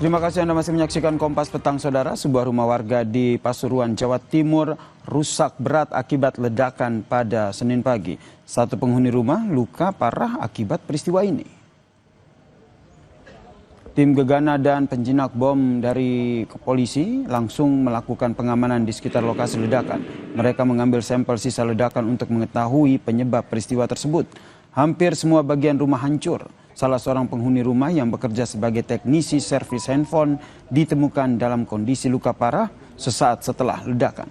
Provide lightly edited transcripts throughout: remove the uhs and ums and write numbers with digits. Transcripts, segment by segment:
Terima kasih Anda masih menyaksikan Kompas Petang, Saudara. Sebuah rumah warga di Pasuruan, Jawa Timur rusak berat akibat ledakan pada Senin pagi. Satu penghuni rumah luka parah akibat peristiwa ini. Tim gegana dan penjinak bom dari polisi langsung melakukan pengamanan di sekitar lokasi ledakan. Mereka mengambil sampel sisa ledakan untuk mengetahui penyebab peristiwa tersebut. Hampir semua bagian rumah hancur. Salah seorang penghuni rumah yang bekerja sebagai teknisi servis handphone ditemukan dalam kondisi luka parah sesaat setelah ledakan.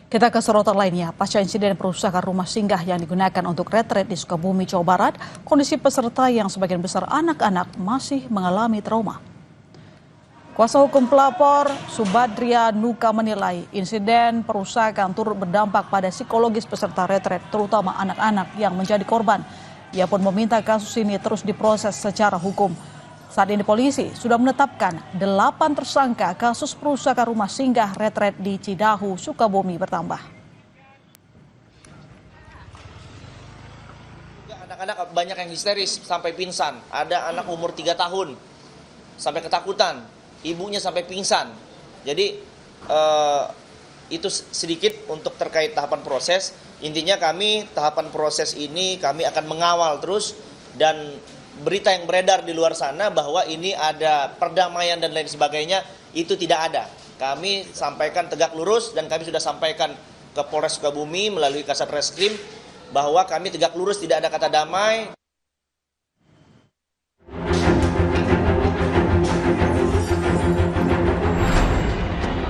Kita ke sorotan lainnya, pasca insiden perusakan rumah singgah yang digunakan untuk retret di Sukabumi, Jawa Barat, kondisi peserta yang sebagian besar anak-anak masih mengalami trauma. Kuasa hukum pelapor Subadria Nuka menilai insiden perusakan turut berdampak pada psikologis peserta retret, terutama anak-anak yang menjadi korban. Ia pun meminta kasus ini terus diproses secara hukum. Saat ini polisi sudah menetapkan 8 tersangka kasus perusakan rumah singgah retret di Cidahu, Sukabumi bertambah. Anak-anak banyak yang histeris sampai pingsan. Ada anak umur 3 tahun sampai ketakutan, ibunya sampai pingsan. Jadi itu sedikit untuk terkait tahapan proses. Intinya kami tahapan proses ini kami akan mengawal terus, dan berita yang beredar di luar sana bahwa ini ada perdamaian dan lain sebagainya, itu tidak ada. Kami sampaikan tegak lurus, dan kami sudah sampaikan ke Polres Sukabumi melalui Kasat Reskrim bahwa kami tegak lurus, tidak ada kata damai.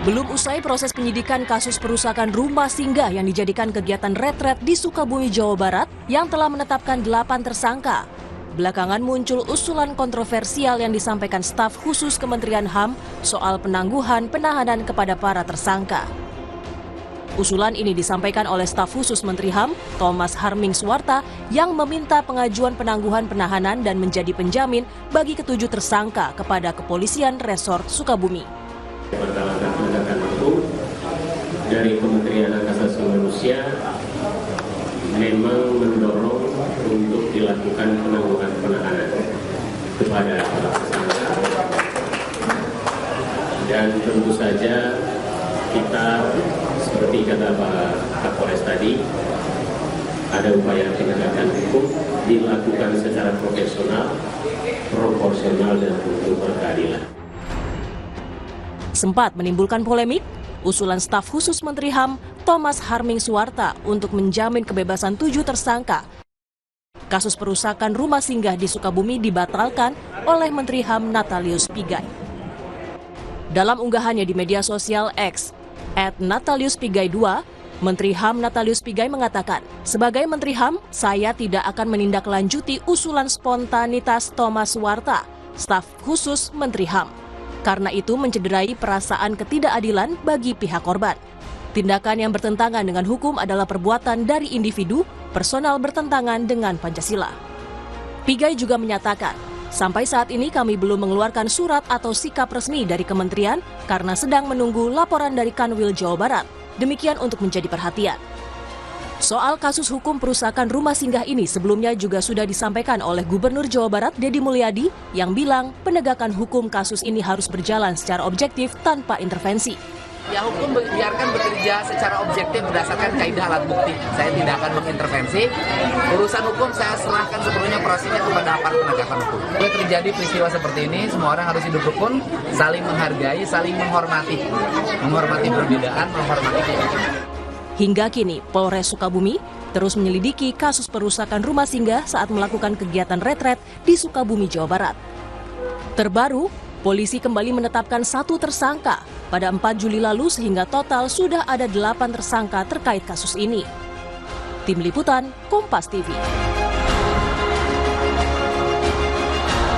Belum usai proses penyidikan kasus perusakan rumah singgah yang dijadikan kegiatan retret di Sukabumi, Jawa Barat yang telah menetapkan 8 tersangka. Belakangan muncul usulan kontroversial yang disampaikan staf khusus Kementerian HAM soal penangguhan penahanan kepada para tersangka. Usulan ini disampaikan oleh staf khusus Menteri HAM, Thomas Harming Suwarta, yang meminta pengajuan penangguhan penahanan dan menjadi penjamin bagi ketujuh tersangka kepada Kepolisian Resort Sukabumi. Langkah penegakan hukum dari Kementerian Hak Asasi Manusia memang mendorong untuk dilakukan penangguhan penahanan kepada para tersangka, dan tentu saja kita seperti kata Pak Kapolres tadi, ada upaya penegakan hukum dilakukan secara profesional, proporsional, dan untuk berkeadilan. Sempat menimbulkan polemik, usulan staf khusus Menteri HAM Thomas Harming Suwarta untuk menjamin kebebasan 7 tersangka kasus perusakan rumah singgah di Sukabumi dibatalkan oleh Menteri HAM Natalius Pigai. Dalam unggahannya di media sosial X @NataliusPigai2, Menteri HAM Natalius Pigai mengatakan, sebagai Menteri HAM, saya tidak akan menindaklanjuti usulan spontanitas Thomas Suwarta, staf khusus Menteri HAM. Karena itu mencederai perasaan ketidakadilan bagi pihak korban. Tindakan yang bertentangan dengan hukum adalah perbuatan dari individu, personal bertentangan dengan Pancasila. Pigai juga menyatakan, sampai saat ini kami belum mengeluarkan surat atau sikap resmi dari kementerian karena sedang menunggu laporan dari Kanwil Jawa Barat. Demikian untuk menjadi perhatian. Soal kasus hukum perusakan rumah singgah ini sebelumnya juga sudah disampaikan oleh Gubernur Jawa Barat Deddy Mulyadi yang bilang penegakan hukum kasus ini harus berjalan secara objektif tanpa intervensi. Ya, hukum biarkan bekerja secara objektif berdasarkan kaidah alat bukti. Saya tidak akan mengintervensi. Urusan hukum saya serahkan sepenuhnya prosesnya kepada aparat penegakan hukum. Kalau terjadi peristiwa seperti ini, semua orang harus hidup rukun, saling menghargai, saling menghormati. Menghormati perbedaan, menghormati keyakinan. Hingga kini, Polres Sukabumi terus menyelidiki kasus perusakan rumah singgah saat melakukan kegiatan retret di Sukabumi, Jawa Barat. Terbaru, polisi kembali menetapkan 1 tersangka pada 4 Juli lalu sehingga total sudah ada 8 tersangka terkait kasus ini. Tim Liputan, Kompas TV.